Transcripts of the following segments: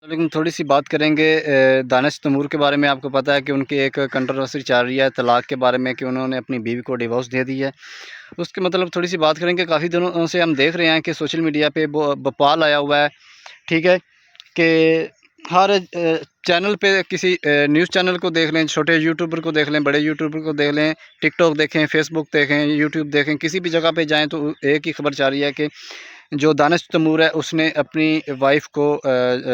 लेकिन थोड़ी-सी बात करेंगे दानिश तैमूर के बारे में। आपको पता है कि उनकी एक कंट्रोवर्सी चल रही है तलाक के बारे में कि उन्होंने अपनी बीवी को डिवोर्स दे दी है। उसके मतलब थोड़ी-सी बात करेंगे। काफ़ी दिनों से हम देख रहे हैं कि सोशल मीडिया पे वो बवाल आया हुआ है, ठीक है? कि हर चैनल पे किसी न्यूज़ चैनल को देख लें, छोटे यूट्यूबर को देख लें, बड़े यूट्यूबर को देख लें, टिकटॉक देखें, फेसबुक देखें, यूट्यूब देखें, किसी भी जगह पे जाएँ तो एक ही खबर जा रही है कि जो दानिश तैमूर है उसने अपनी वाइफ़ को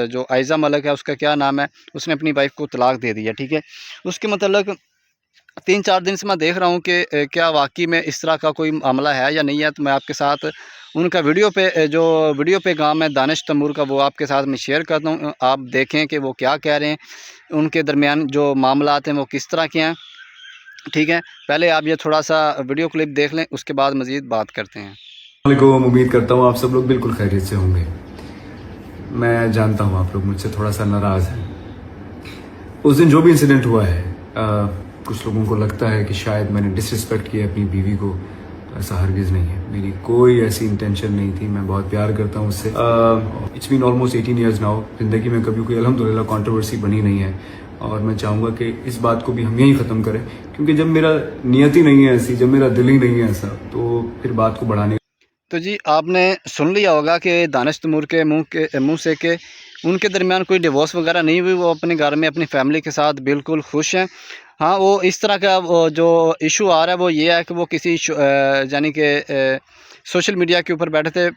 जो आयज़ा मलिक है, उसका क्या नाम है, उसने अपनी वाइफ़ को तलाक दे दिया, ठीक है? उसके मतलब 3-4 दिन से मैं देख रहा हूँ कि क्या वाक़ई में इस तरह का कोई मामला है या नहीं है। तो मैं आपके साथ उनका जो वीडियो पैगाम है दानिश तैमूर का, वो आपके साथ मैं शेयर करता हूँ। आप देखें कि वो क्या कह रहे हैं, उनके दरमियान जो मामलात हैं वो किस तरह के हैं, ठीक है? पहले आप ये थोड़ा-सा वीडियो क्लिप देख लें, उसके बाद मज़ीद बात करते हैं। वालेकुम, उम्मीद करता हूँ आप सब लोग बिल्कुल खैरियत से होंगे। मैं जानता हूँ आप लोग मुझसे थोड़ा सा नाराज़ हैं। उस दिन जो भी इंसिडेंट हुआ है, कुछ लोगों को लगता है कि शायद मैंने डिसरिस्पेक्ट किया अपनी बीवी को। तो ऐसा हरगिज़ नहीं है, मेरी कोई ऐसी इंटेंशन नहीं थी। मैं बहुत प्यार करता हूँ उससे। It's been almost 18 years now. ज़िंदगी में कभी कोई अल्हम्दुलिल्लाह कंट्रोवर्सी बनी नहीं है, और मैं चाहूँगा कि इस बात को भी हम यहीं ख़त्म करें, क्योंकि जब मेरा नियत ही नहीं है ऐसी, जब मेरा दिल ही नहीं है ऐसा, तो फिर बात को बढ़ाने। तो जी, आपने सुन लिया होगा कि दानिश तैमूर के मुँह से कि उनके दरमियान कोई डिवोर्स वगैरह नहीं हुई। वो अपने घर में अपनी फैमिली के साथ बिल्कुल खुश हैं। हाँ, वो इस तरह का वो जो इशू आ रहा है वो ये है कि वो किसी यानी कि सोशल मीडिया के ऊपर बैठे थे,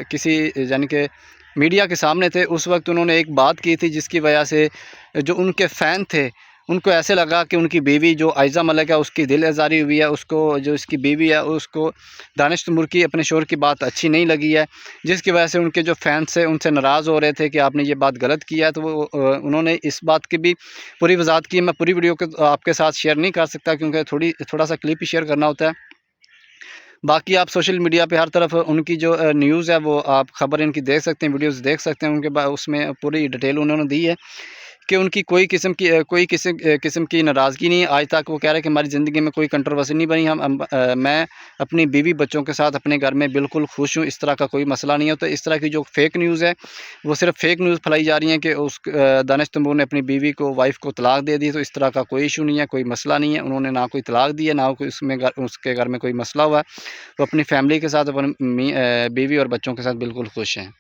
किसी यानी कि मीडिया के सामने थे। उस वक्त उन्होंने एक बात की थी जिसकी वजह से जो उनके फ़ैन थे, उनको ऐसे लगा कि उनकी बीवी जो आयज़ा मलिक है उसकी दिल आज़ारी हुई है, उसको जो इसकी बीवी है उसको दानिश तैमूर की अपने शौहर की बात अच्छी नहीं लगी है, जिसकी वजह से उनके जो फैन्स थे उनसे नाराज़ हो रहे थे कि आपने ये बात गलत की है। तो वो उन्होंने इस बात की भी पूरी वज़ाहत की। मैं पूरी वीडियो को आपके साथ शेयर नहीं कर सकता क्योंकि थोड़ा-सा क्लिप ही शेयर करना होता है। बाकी आप सोशल मीडिया पे हर तरफ उनकी जो न्यूज़ है वो आप खबर इनकी देख सकते हैं, वीडियोज़ देख सकते हैं। उनके उसमें पूरी डिटेल उन्होंने दी है कि उनकी कोई किस्म की नाराज़गी नहीं है। आज तक वो कह रहे हैं कि हमारी ज़िंदगी में कोई कंट्रोवर्सी नहीं बनी। मैं अपनी बीवी बच्चों के साथ अपने घर में बिल्कुल खुश हूँ, इस तरह का कोई मसला नहीं है। तो इस तरह की जो फ़ेक न्यूज़ है, वो सिर्फ़ फ़ेक न्यूज़ फैलाई जा रही है कि दानिश तैमूर ने अपनी बीवी को वाइफ़ को तलाक दे दी। तो इस तरह का कोई इशू नहीं है, कोई मसला नहीं है। उन्होंने ना कोई तलाक दी है, ना कोई उसके घर में कोई मसला हुआ है। वो अपनी फ़ैमिली के साथ, बीवी और बच्चों के साथ बिल्कुल खुश हैं।